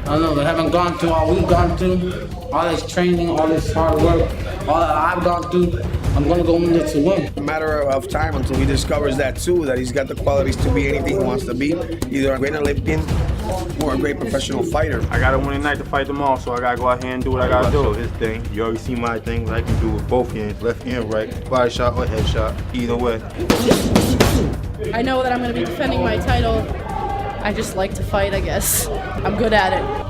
I know they haven't gone through all we've gone through, all this training, all this hard work, all that I've gone through. I'm gonna go in there to win. A matter of time until he discovers that too, that he's got the qualities to be anything he wants to be, either a great Olympian or a great professional fighter. I gotta win tonight to fight them all, so I gotta go out here and do what I gotta do. His thing, you already see my thing, what I can do with both hands, left and right, body shot or head shot, either way. I know that I'm gonna be defending my title. I just like to fight, I guess. I'm good at it.